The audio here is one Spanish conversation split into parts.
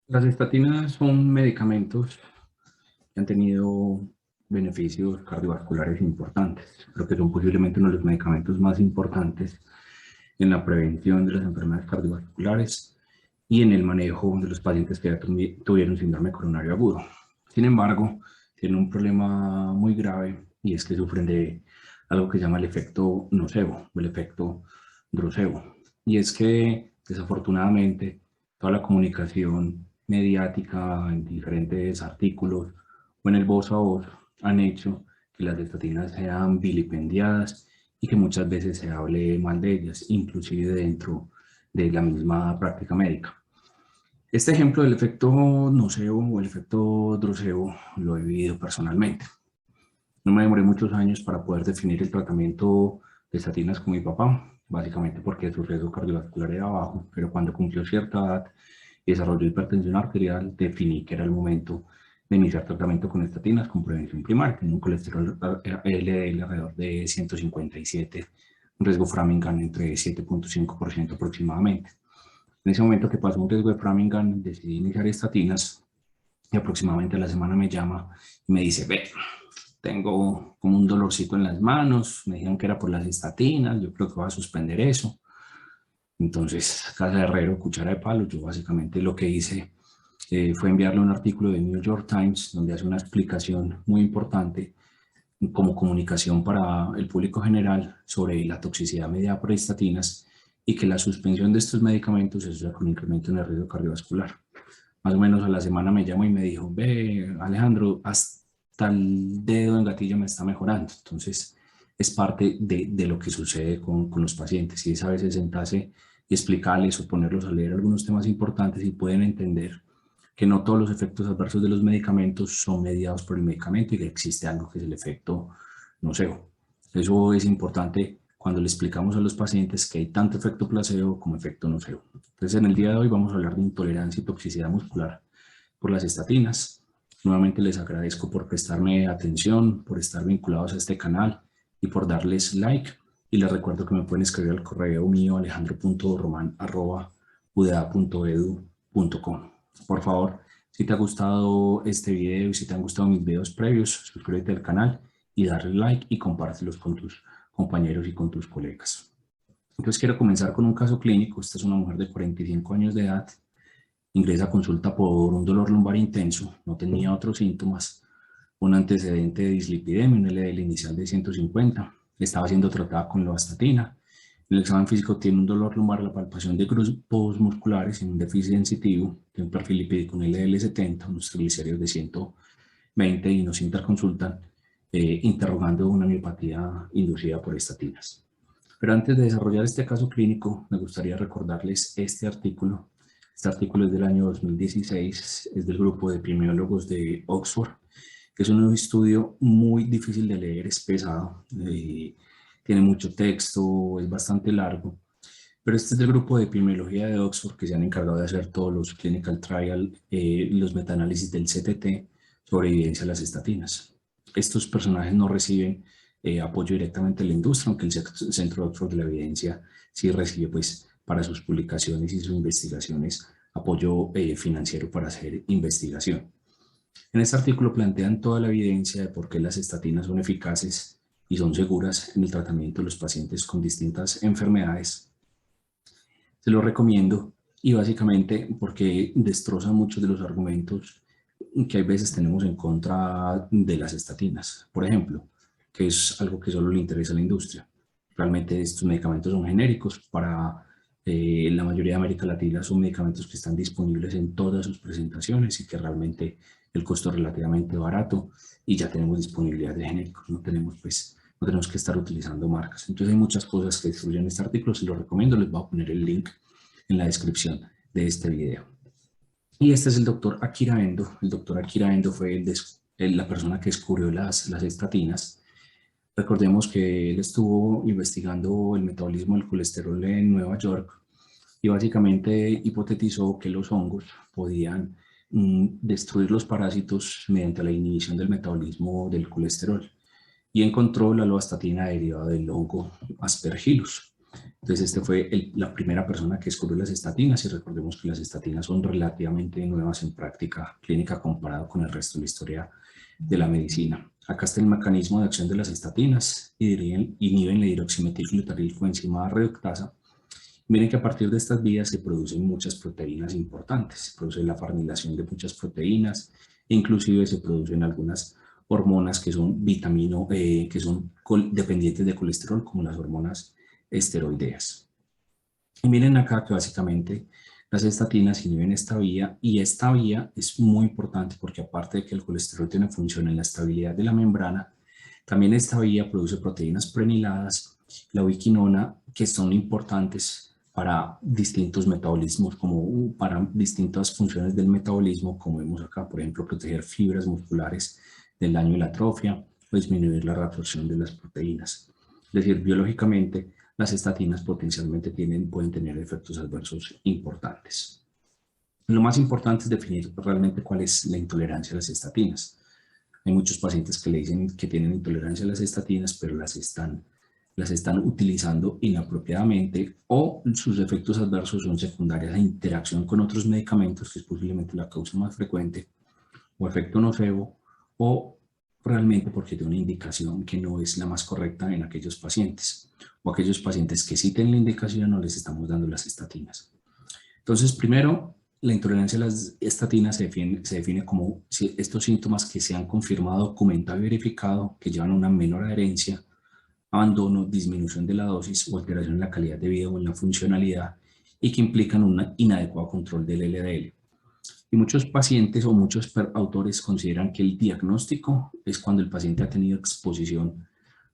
Las estatinas son medicamentos que han tenido beneficios cardiovasculares importantes. Creo que son posiblemente uno de los medicamentos más importantes en la prevención de las enfermedades cardiovasculares y en el manejo de los pacientes que ya tuvieron síndrome coronario agudo. Sin embargo, tienen un problema muy grave y es que sufren de algo que se llama el efecto nocebo, el efecto nocebo. Y es que, desafortunadamente, toda la comunicación mediática en diferentes artículos o en el voz a voz han hecho que las estatinas sean vilipendiadas y que muchas veces se hable mal de ellas, inclusive dentro de la misma práctica médica. Este ejemplo del efecto nocebo o el efecto nocebo lo he vivido personalmente. No me demoré muchos años para poder definir el tratamiento de estatinas con mi papá, básicamente porque su riesgo cardiovascular era bajo, pero cuando cumplió cierta edad y desarrolló hipertensión arterial, definí que era el momento de iniciar tratamiento con estatinas con prevención primaria, con un colesterol LDL alrededor de 157, un riesgo Framingham entre 7.5% aproximadamente. En ese momento que pasó un riesgo de Framingham, decidí iniciar estatinas y aproximadamente a la semana me llama y me dice, ve, tengo como un dolorcito en las manos, me dijeron que era por las estatinas, yo creo que voy a suspender eso. Entonces, casa de herrero, cuchara de palo, yo básicamente lo que hice fue enviarle un artículo de New York Times donde hace una explicación muy importante como comunicación para el público general sobre la toxicidad mediada por estatinas y que la suspensión de estos medicamentos es un incremento en el riesgo cardiovascular. Más o menos a la semana me llamó y me dijo, ve Alejandro, hasta el dedo en gatillo me está mejorando. Entonces es parte de lo que sucede con los pacientes y es a veces sentarse y explicarles o ponerlos a leer algunos temas importantes y pueden entender que no todos los efectos adversos de los medicamentos son mediados por el medicamento y que existe algo que es el efecto nocebo. Eso es importante cuando le explicamos a los pacientes que hay tanto efecto placebo como efecto nocebo. Entonces, en el día de hoy vamos a hablar de intolerancia y toxicidad muscular por las estatinas. Nuevamente les agradezco por prestarme atención, por estar vinculados a este canal y por darles like. Y les recuerdo que me pueden escribir al correo mío alejandro.roman@uda.edu.com. Por favor, si te ha gustado este video y si te han gustado mis videos previos, suscríbete al canal y darle like y compártelos con tus compañeros y con tus colegas. Entonces quiero comenzar con un caso clínico. Esta es una mujer de 45 años de edad. Ingresa a consulta por un dolor lumbar intenso, no tenía otros síntomas, un antecedente de dislipidemia, un LDL inicial de 150, estaba siendo tratada con lovastatina. En el examen físico tiene un dolor lumbar, la palpación de grupos musculares y un déficit sensitivo, tiene un perfil lipídico, un LDL 70, unos triglicéridos de 120 y nos interconsultan interrogando una miopatía inducida por estatinas. Pero antes de desarrollar este caso clínico, me gustaría recordarles este artículo. Este artículo es del año 2016, es del grupo de epidemiólogos de Oxford, que es un estudio muy difícil de leer, es pesado, tiene mucho texto, es bastante largo, pero este es del grupo de epidemiología de Oxford que se han encargado de hacer todos los clinical trial, los metaanálisis del CTT sobre evidencia de las estatinas. Estos personajes no reciben apoyo directamente de la industria, aunque el Centro de Oxford de la Evidencia sí recibe pues, para sus publicaciones y sus investigaciones apoyo financiero para hacer investigación. En este artículo plantean toda la evidencia de por qué las estatinas son eficaces y son seguras en el tratamiento de los pacientes con distintas enfermedades. Se lo recomiendo y básicamente porque destroza muchos de los argumentos que hay veces tenemos en contra de las estatinas. Por ejemplo, que es algo que solo le interesa a la industria. Realmente estos medicamentos son genéricos para la mayoría de América Latina, son medicamentos que están disponibles en todas sus presentaciones y que realmente el costo es relativamente barato y ya tenemos disponibilidad de genéricos, no tenemos que estar utilizando marcas. Entonces hay muchas cosas que destruyen este artículo, se lo recomiendo, les voy a poner el link en la descripción de este video. Y este es el doctor Akira Endo. El doctor Akira Endo fue la persona que descubrió las estatinas. Recordemos que él estuvo investigando el metabolismo del colesterol en Nueva York y básicamente hipotetizó que los hongos podían destruir los parásitos mediante la inhibición del metabolismo del colesterol y encontró la lovastatina derivada del hongo Aspergillus. Entonces, este fue la primera persona que descubrió las estatinas, y recordemos que las estatinas son relativamente nuevas en práctica clínica comparado con el resto de la historia de la medicina. Acá está el mecanismo de acción de las estatinas, inhiben la hidroximetilglutaryl coenzima reductasa. Miren que a partir de estas vías se producen muchas proteínas importantes, se produce la farnilación de muchas proteínas, e inclusive se producen algunas hormonas que son dependientes de colesterol, como las hormonas esteroideas. Y miren acá que básicamente las estatinas inhiben esta vía, y esta vía es muy importante porque aparte de que el colesterol tiene función en la estabilidad de la membrana, también esta vía produce proteínas preniladas, la ubiquinona, que son importantes para distintos metabolismos, como para distintas funciones del metabolismo, como vemos acá, por ejemplo, proteger fibras musculares del daño y la atrofia, o disminuir la reabsorción de las proteínas. Es decir, biológicamente, las estatinas potencialmente pueden tener efectos adversos importantes. Lo más importante es definir realmente cuál es la intolerancia a las estatinas. Hay muchos pacientes que le dicen que tienen intolerancia a las estatinas, pero las están utilizando inapropiadamente, o sus efectos adversos son secundarios a interacción con otros medicamentos, que es posiblemente la causa más frecuente, o efecto nocebo, o realmente porque tiene una indicación que no es la más correcta en aquellos pacientes, o aquellos pacientes que sí tienen la indicación no les estamos dando las estatinas. Entonces, primero, la intolerancia a las estatinas se define como estos síntomas que se han confirmado, documentado y verificado, que llevan a una menor adherencia, abandono, disminución de la dosis o alteración en la calidad de vida o en la funcionalidad, y que implican un inadecuado control del LDL. Y muchos pacientes o muchos autores consideran que el diagnóstico es cuando el paciente ha tenido exposición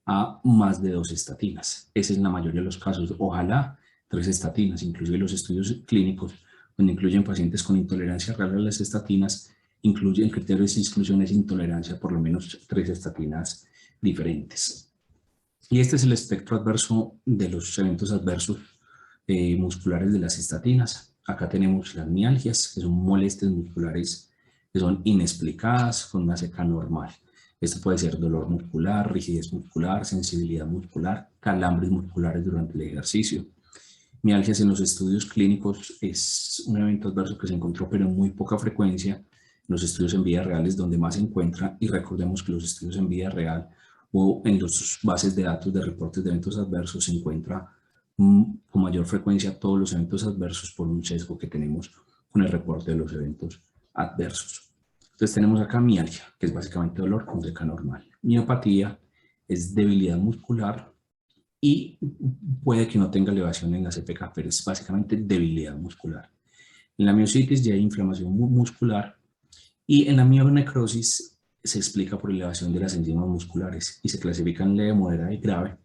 a más de 2 estatinas. Ese es en la mayoría de los casos. Ojalá 3 estatinas, inclusive los estudios clínicos, donde incluyen pacientes con intolerancia real a las estatinas, incluyen criterios de exclusión es intolerancia a por lo menos 3 estatinas diferentes. Y este es el espectro adverso de los eventos adversos musculares de las estatinas. Acá tenemos las mialgias, que son molestias musculares que son inexplicadas con una CK normal. Esto puede ser dolor muscular, rigidez muscular, sensibilidad muscular, calambres musculares durante el ejercicio. Mialgias en los estudios clínicos es un evento adverso que se encontró, pero en muy poca frecuencia. En los estudios en vida real es donde más se encuentra, y recordemos que los estudios en vida real o en las bases de datos de reportes de eventos adversos se encuentra con mayor frecuencia todos los eventos adversos por un sesgo que tenemos con el reporte de los eventos adversos. Entonces tenemos acá mialgia, que es básicamente dolor con CK normal. Miopatía es debilidad muscular y puede que no tenga elevación en la CPK, pero es básicamente debilidad muscular. En la miositis ya hay inflamación muscular, y en la mionecrosis se explica por elevación de las enzimas musculares y se clasifican leve, moderada y grave.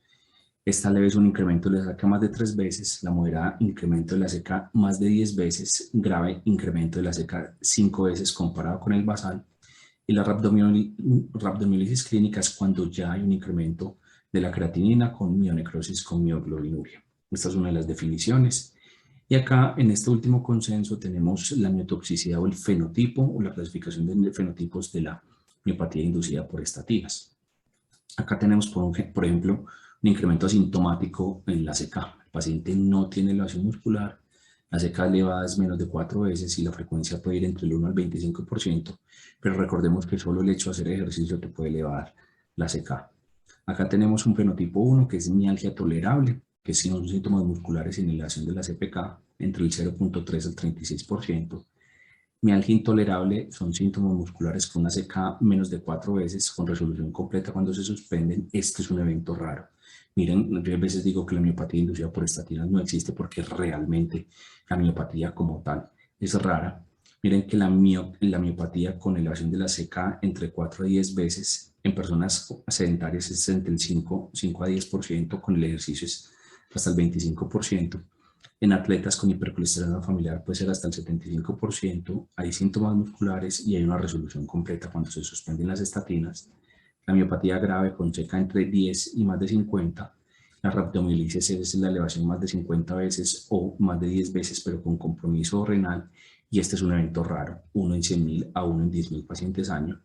Esta leve es un incremento de la CK más de 3 veces, la moderada incremento de la CK más de 10 veces, grave incremento de la CK 5 veces comparado con el basal, y la rhabdomiolisis clínica es cuando ya hay un incremento de la creatinina con mionecrosis con mioglobinuria. Esta es una de las definiciones. Y acá, en este último consenso, tenemos la miotoxicidad o el fenotipo o la clasificación de fenotipos de la miopatía inducida por estatinas. Acá tenemos, por ejemplo, un incremento asintomático en la CK. El paciente no tiene elevación muscular, la CK elevada es menos de 4 veces y la frecuencia puede ir entre el 1 al 25%, pero recordemos que solo el hecho de hacer ejercicio te puede elevar la CK. Acá tenemos un fenotipo 1 que es mialgia tolerable, que son síntomas musculares sin elevación de la CPK entre el 0.3 al 36%. Mialgia intolerable son síntomas musculares con una CK menos de 4 veces con resolución completa cuando se suspenden. Este es un evento raro. Miren, yo a veces digo que la miopatía inducida por estatinas no existe porque realmente la miopatía como tal es rara. Miren que la miopatía con elevación de la CK entre 4 a 10 veces en personas sedentarias es entre el 5 a 10%, con el ejercicio es hasta el 25%. En atletas con hipercolesterolemia familiar puede ser hasta el 75%, hay síntomas musculares y hay una resolución completa cuando se suspenden las estatinas. La miopatía grave con CK entre 10 y más de 50, la rhabdomiolisis es la elevación más de 50 veces o más de 10 veces, pero con compromiso renal, y este es un evento raro, 1 en 100.000 a 1 en 10.000 pacientes año.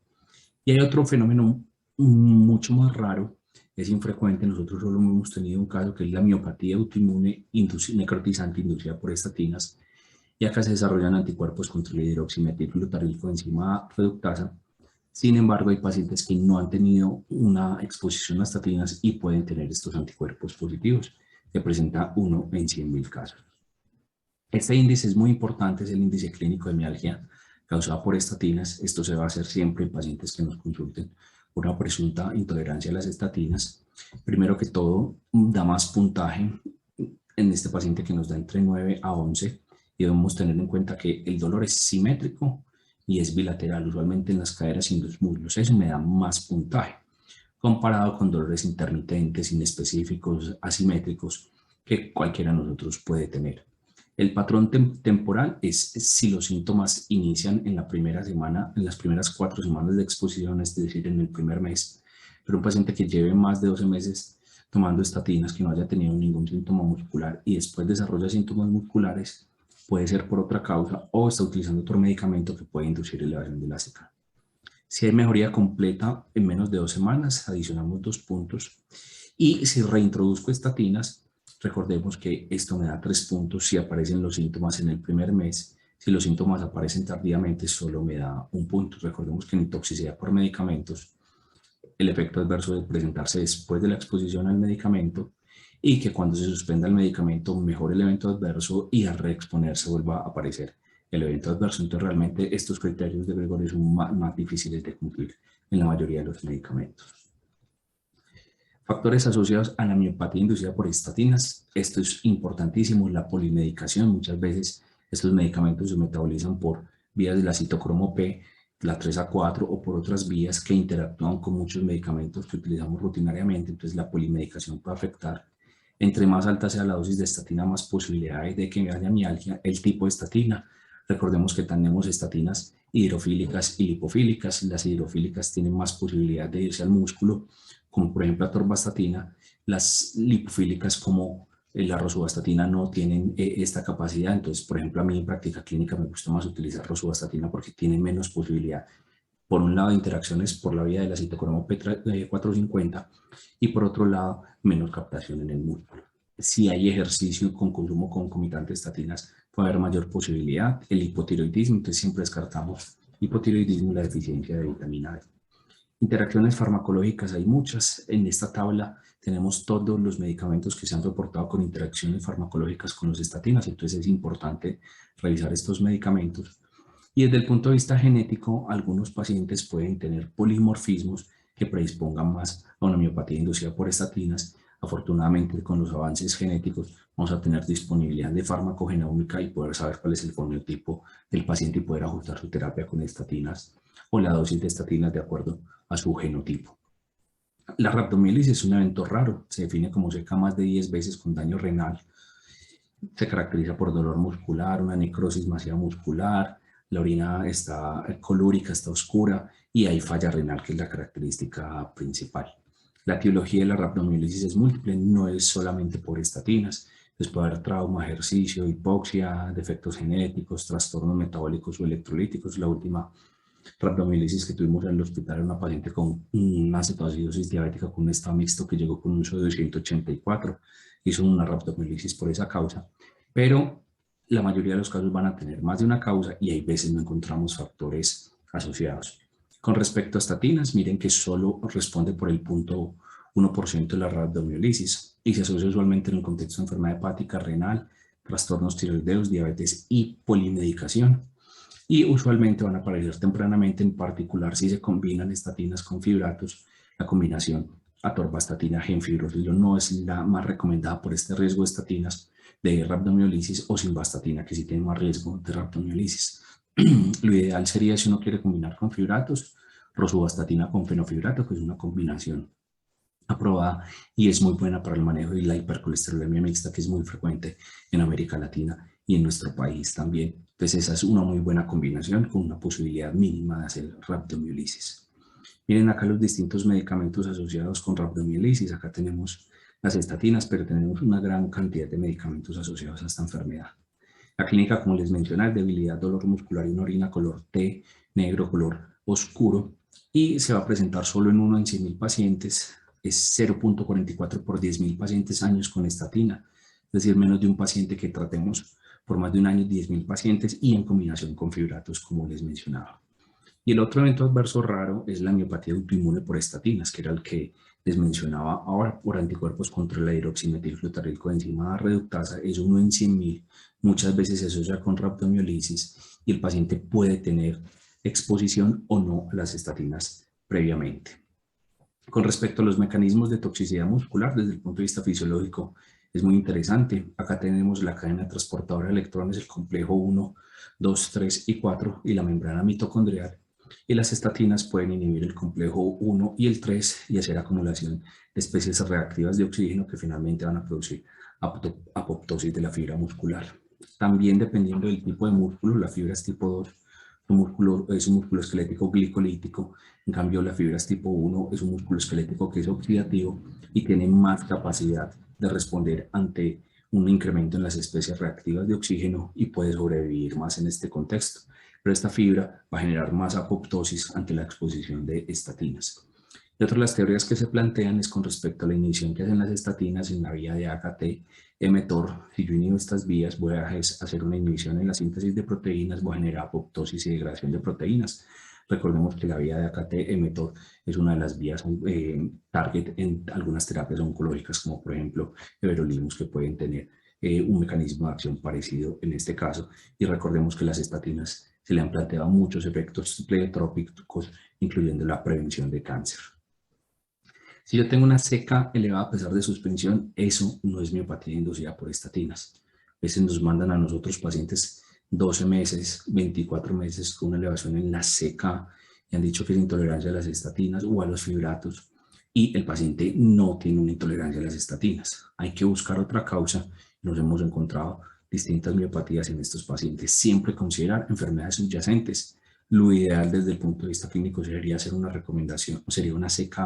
Y hay otro fenómeno mucho más raro, es infrecuente. Nosotros solo hemos tenido un caso que es la miopatía autoinmune necrotizante inducida por estatinas, y acá se desarrollan anticuerpos contra la hidroximetilglutarilcoenzima reductasa. Sin embargo, hay pacientes que no han tenido una exposición a estatinas y pueden tener estos anticuerpos positivos. Se presenta 1 en 100.000 casos. Este índice es muy importante, es el índice clínico de mialgia causada por estatinas. Esto se va a hacer siempre en pacientes que nos consulten por una presunta intolerancia a las estatinas. Primero que todo, da más puntaje en este paciente que nos da entre 9 a 11, y debemos tener en cuenta que el dolor es simétrico y es bilateral, usualmente en las caderas y en los muslos. Eso me da más puntaje, comparado con dolores intermitentes, inespecíficos, asimétricos, que cualquiera de nosotros puede tener. El patrón temporal es si los síntomas inician en la primera semana, en las primeras 4 semanas de exposición, es decir, en el primer mes. Pero un paciente que lleve más de 12 meses tomando estatinas, que no haya tenido ningún síntoma muscular y después desarrolla síntomas musculares, puede ser por otra causa o está utilizando otro medicamento que puede inducir elevación del ACK. Si hay mejoría completa en menos de 2 semanas, adicionamos 2 puntos. Y si reintroduzco estatinas, recordemos que esto me da 3 puntos si aparecen los síntomas en el primer mes. Si los síntomas aparecen tardíamente, solo me da 1 punto. Recordemos que en intoxicidad por medicamentos, el efecto adverso debe presentarse después de la exposición al medicamento, y que cuando se suspenda el medicamento mejore el evento adverso y al reexponerse vuelva a aparecer el evento adverso. Entonces realmente estos criterios de Gregory son más difíciles de cumplir en la mayoría de los medicamentos. Factores asociados a la miopatía inducida por estatinas. Esto es importantísimo, la polimedicación. Muchas veces estos medicamentos se metabolizan por vías de la citocromo P, la 3A4, o por otras vías que interactúan con muchos medicamentos que utilizamos rutinariamente. Entonces la polimedicación puede afectar. Entre más alta sea la dosis de estatina, más posibilidad hay de que haya mialgia. El tipo de estatina. Recordemos que tenemos estatinas hidrofílicas y lipofílicas. Las hidrofílicas tienen más posibilidad de irse al músculo, como por ejemplo la atorvastatina. Las lipofílicas, como la rosuvastatina, no tienen esta capacidad. Entonces, por ejemplo, a mí en práctica clínica me gusta más utilizar rosuvastatina porque tiene menos posibilidad, por un lado, de interacciones por la vía de la citocromo P450, y por otro lado, menor captación en el músculo. Si hay ejercicio con consumo concomitante de estatinas, puede haber mayor posibilidad. El hipotiroidismo, entonces siempre descartamos hipotiroidismo y la deficiencia de vitamina D. Interacciones farmacológicas hay muchas. En esta tabla tenemos todos los medicamentos que se han reportado con interacciones farmacológicas con los estatinas, entonces es importante revisar estos medicamentos. Y desde el punto de vista genético, algunos pacientes pueden tener polimorfismos que predispongan más a una miopatía inducida por estatinas. Afortunadamente, con los avances genéticos vamos a tener disponibilidad de farmacogenómica y poder saber cuál es el fenotipo del paciente y poder ajustar su terapia con estatinas o la dosis de estatinas de acuerdo a su genotipo. La rhabdomiólisis es un evento raro, se define como cerca más de 10 veces con daño renal. Se caracteriza por dolor muscular, una necrosis masiva muscular, la orina está colúrica, está oscura y hay falla renal, que es la característica principal. La etiología de la rhabdomiólisis es múltiple, no es solamente por estatinas. Entonces puede haber trauma, ejercicio, hipoxia, defectos genéticos, trastornos metabólicos o electrolíticos. La última rhabdomiólisis que tuvimos en el hospital era una paciente con una cetoacidosis diabética con un estado mixto que llegó con un sodio de 184. Hizo una rhabdomiólisis por esa causa, pero la mayoría de los casos van a tener más de una causa y hay veces no encontramos factores asociados. Con respecto a estatinas, miren que solo responde por el 0.1% de la rhabdomiólisis y se asocia usualmente en el contexto de enfermedad hepática, renal, trastornos tiroideos, diabetes y polimedicación. Y usualmente van a aparecer tempranamente, en particular si se combinan estatinas con fibratos. La combinación atorvastatina-gemfibrozilo no es la más recomendada por este riesgo de estatinas de rhabdomiólisis, o simvastatina, que sí tiene más riesgo de rhabdomiólisis. Lo ideal sería, si uno quiere combinar con fibratos, rosuvastatina con fenofibrato, que es una combinación aprobada y es muy buena para el manejo de la hipercolesterolemia mixta, que es muy frecuente en América Latina y en nuestro país también. Entonces esa es una muy buena combinación con una posibilidad mínima de hacer rhabdomiólisis. Miren acá los distintos medicamentos asociados con rhabdomiólisis. Acá tenemos las estatinas, pero tenemos una gran cantidad de medicamentos asociados a esta enfermedad. La clínica, como les mencioné, es debilidad, dolor muscular y una orina color té, negro, color oscuro, y se va a presentar solo en 1 en 100.000 pacientes. es 0.44 por 10.000 pacientes años con estatina, es decir, menos de un paciente que tratemos por más de un año, 10.000 pacientes y en combinación con fibratos, como les mencionaba. Y el otro evento adverso raro es la miopatía autoinmune por estatinas, que era el que les mencionaba ahora, por anticuerpos contra la hidroximetilglutarilcoenzima reductasa, es 1 en 100.000, muchas veces se asocia con rhabdomiolisis y el paciente puede tener exposición o no a las estatinas previamente. Con respecto a los mecanismos de toxicidad muscular, desde el punto de vista fisiológico, es muy interesante. Acá tenemos la cadena transportadora de electrones, el complejo 1, 2, 3 y 4 y la membrana mitocondrial. Y las estatinas pueden inhibir el complejo 1 y el 3 y hacer acumulación de especies reactivas de oxígeno que finalmente van a producir apoptosis de la fibra muscular. También dependiendo del tipo de músculo, la fibra es tipo 2, es un músculo esquelético glicolítico. En cambio, la fibra es tipo 1 es un músculo esquelético que es oxidativo y tiene más capacidad de responder ante un incremento en las especies reactivas de oxígeno y puede sobrevivir más en este contexto. Pero esta fibra va a generar más apoptosis ante la exposición de estatinas. Y otra de las teorías que se plantean es con respecto a la inhibición que hacen las estatinas en la vía de AKT-mTOR. Si yo inhibo estas vías, voy a hacer una inhibición en la síntesis de proteínas, voy a generar apoptosis y degradación de proteínas. Recordemos que la vía de AKT-mTOR es una de las vías target en algunas terapias oncológicas, como por ejemplo everolimus, que pueden tener un mecanismo de acción parecido en este caso. Y recordemos que las estatinas se le han planteado muchos efectos pleiotrópicos, incluyendo la prevención de cáncer. Si yo tengo una CK elevada a pesar de suspensión, eso no es miopatía inducida por estatinas. A veces nos mandan a nosotros pacientes 12 meses, 24 meses con una elevación en la CK y han dicho que es intolerancia a las estatinas o a los fibratos y el paciente no tiene una intolerancia a las estatinas. Hay que buscar otra causa. Nos hemos encontrado distintas miopatías en estos pacientes. Siempre considerar enfermedades subyacentes. Lo ideal desde el punto de vista clínico sería hacer una recomendación, sería una CK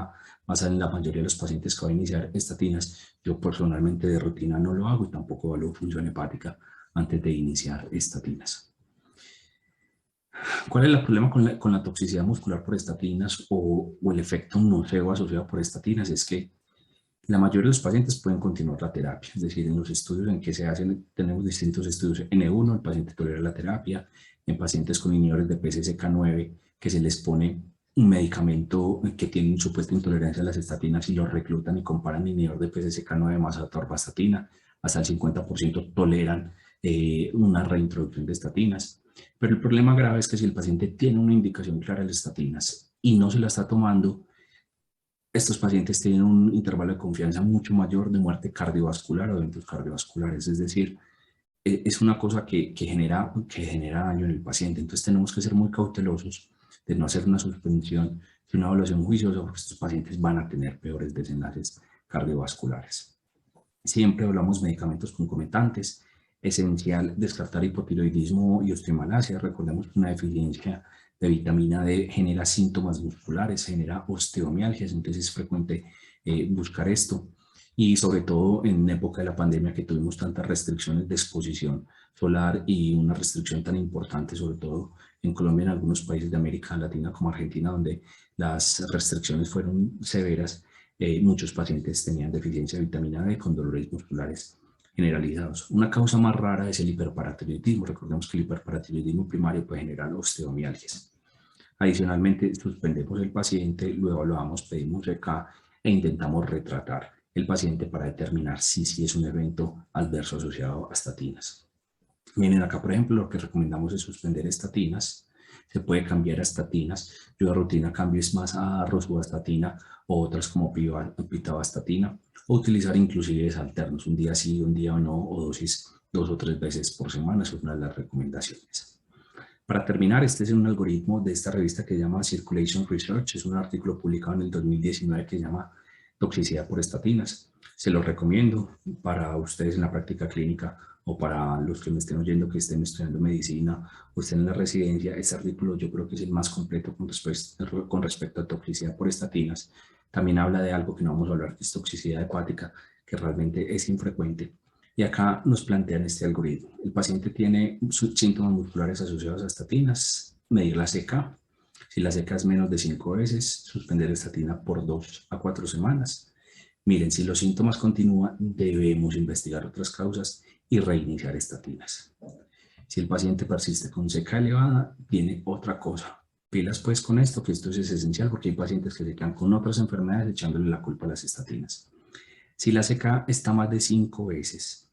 basada en la mayoría de los pacientes que van a iniciar estatinas. Yo personalmente de rutina no lo hago y tampoco evalúo función hepática antes de iniciar estatinas. ¿Cuál es el problema con la toxicidad muscular por estatinas o el efecto nocebo asociado por estatinas? Es que la mayoría de los pacientes pueden continuar la terapia, es decir, en los estudios en que se hacen, tenemos distintos estudios. N1, el paciente tolera la terapia, en pacientes con inhibidores de PCSK9, que se les pone un medicamento que tiene supuesta intolerancia a las estatinas y lo reclutan y comparan inhibidor de PCSK9 más atorvastatina, hasta el 50% toleran una reintroducción de estatinas. Pero el problema grave es que si el paciente tiene una indicación clara de estatinas y no se la está tomando, estos pacientes tienen un intervalo de confianza mucho mayor de muerte cardiovascular o eventos cardiovasculares, es decir, es una cosa que genera daño en el paciente. Entonces tenemos que ser muy cautelosos de no hacer una suspensión y una evaluación juiciosa porque estos pacientes van a tener peores desenlaces cardiovasculares. Siempre hablamos medicamentos concomitantes. Esencial descartar hipotiroidismo y osteomalacia. Recordemos que una deficiencia de vitamina D genera síntomas musculares, genera osteomialgias, entonces es frecuente buscar esto. Y sobre todo en época de la pandemia que tuvimos tantas restricciones de exposición solar y una restricción tan importante, sobre todo en Colombia y en algunos países de América Latina como Argentina, donde las restricciones fueron severas, muchos pacientes tenían deficiencia de vitamina D con dolores musculares generalizados. Una causa más rara es el hiperparatiroidismo. Recordemos que el hiperparatiroidismo primario puede generar osteomialgias. Adicionalmente, suspendemos el paciente, lo evaluamos, pedimos EK e intentamos retratar el paciente para determinar si es un evento adverso asociado a estatinas. Miren acá, por ejemplo, lo que recomendamos es suspender estatinas. Se puede cambiar a estatinas. Yo de rutina cambio es más a rosuvastatina o otras como pitavastatina, o utilizar inclusive alternos, un día sí, un día no, o dosis 2 o 3 veces por semana. Eso es una de las recomendaciones. Para terminar, este es un algoritmo de esta revista que se llama Circulation Research. Es un artículo publicado en el 2019 que se llama Toxicidad por estatinas. Se lo recomiendo para ustedes en la práctica clínica o para los que me estén oyendo que estén estudiando medicina o estén en la residencia. Este artículo yo creo que es el más completo con respecto a toxicidad por estatinas. También habla de algo que no vamos a hablar, que es toxicidad hepática, que realmente es infrecuente. Y acá nos plantean este algoritmo. El paciente tiene síntomas musculares asociados a estatinas, medir la CK. Si la CK es menos de 5 veces, suspender estatina por 2 a 4 semanas. Miren, si los síntomas continúan, debemos investigar otras causas y reiniciar estatinas. Si el paciente persiste con CK elevada, tiene otra cosa. Pilas pues con esto, que esto es esencial porque hay pacientes que se quedan con otras enfermedades echándole la culpa a las estatinas. Si la CK está más de 5 veces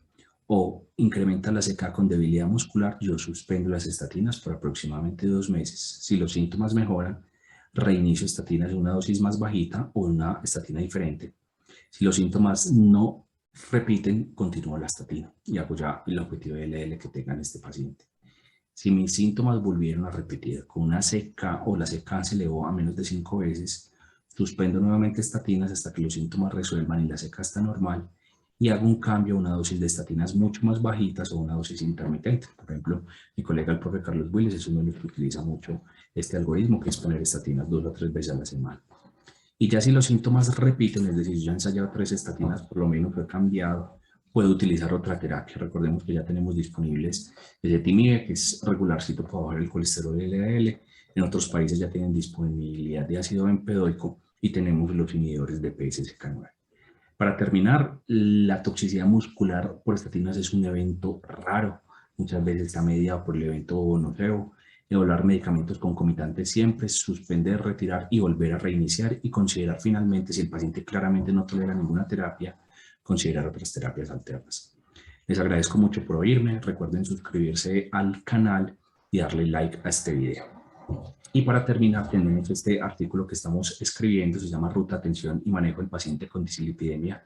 o incrementa la CK con debilidad muscular, yo suspendo las estatinas por aproximadamente 2 meses. Si los síntomas mejoran, reinicio estatinas en una dosis más bajita o una estatina diferente. Si los síntomas no repiten, continúo la estatina y hago ya el objetivo de LL que tenga este paciente. Si mis síntomas volvieron a repetir con una CK o la CK se elevó a menos de 5 veces, suspendo nuevamente estatinas hasta que los síntomas resuelvan y la CK está normal y hago un cambio a una dosis de estatinas mucho más bajitas o una dosis intermitente. Por ejemplo, mi colega el profe Carlos Willis es uno de los que utiliza mucho este algoritmo, que es poner estatinas 2 o 3 veces a la semana. Y ya si los síntomas repiten, es decir, yo he ensayado 3 estatinas, por lo menos he cambiado, puedo utilizar otra terapia. Recordemos que ya tenemos disponibles ezetimibe, que es regularcito para bajar el colesterol LDL. En otros países ya tienen disponibilidad de ácido bempedoico y tenemos los inhibidores de PCSK9. Para terminar, la toxicidad muscular por estatinas es un evento raro. Muchas veces está mediado por el evento nocebo. Evaluar medicamentos concomitantes siempre, suspender, retirar y volver a reiniciar y considerar finalmente, si el paciente claramente no tolera ninguna terapia, considerar otras terapias alternas. Les agradezco mucho por oírme. Recuerden suscribirse al canal y darle like a este video. Y para terminar, tenemos este artículo que estamos escribiendo, se llama Ruta, Atención y Manejo del Paciente con Dislipidemia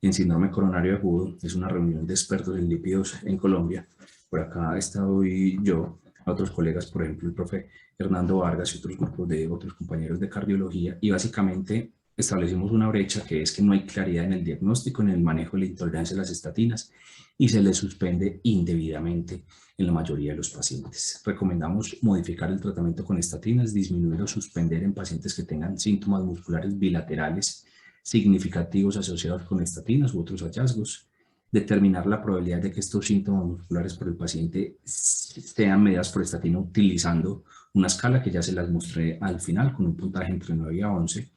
en Síndrome Coronario Agudo. Es una reunión de expertos en lípidos en Colombia. Por acá estoy yo, a otros colegas, por ejemplo, el profe Hernando Vargas y otros grupos de otros compañeros de cardiología, y básicamente establecimos una brecha que es que no hay claridad en el diagnóstico, en el manejo de la intolerancia a las estatinas y se les suspende indebidamente en la mayoría de los pacientes. Recomendamos modificar el tratamiento con estatinas, disminuir o suspender en pacientes que tengan síntomas musculares bilaterales significativos asociados con estatinas u otros hallazgos, determinar la probabilidad de que estos síntomas musculares por el paciente sean medidas por estatina utilizando una escala que ya se las mostré al final con un puntaje entre 9 y 11,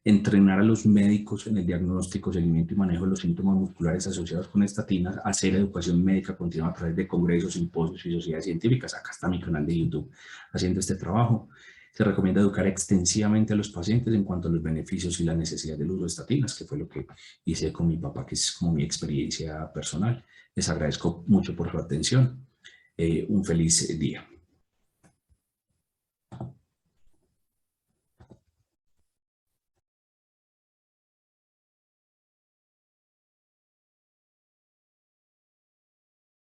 entrenar a los médicos en el diagnóstico, seguimiento y manejo de los síntomas musculares asociados con estatinas, hacer educación médica continua a través de congresos, simposios y sociedades científicas. Acá está mi canal de YouTube haciendo este trabajo. Se recomienda educar extensivamente a los pacientes en cuanto a los beneficios y la necesidad del uso de estatinas, que fue lo que hice con mi papá, que es como mi experiencia personal. Les agradezco mucho por su atención. Un feliz día.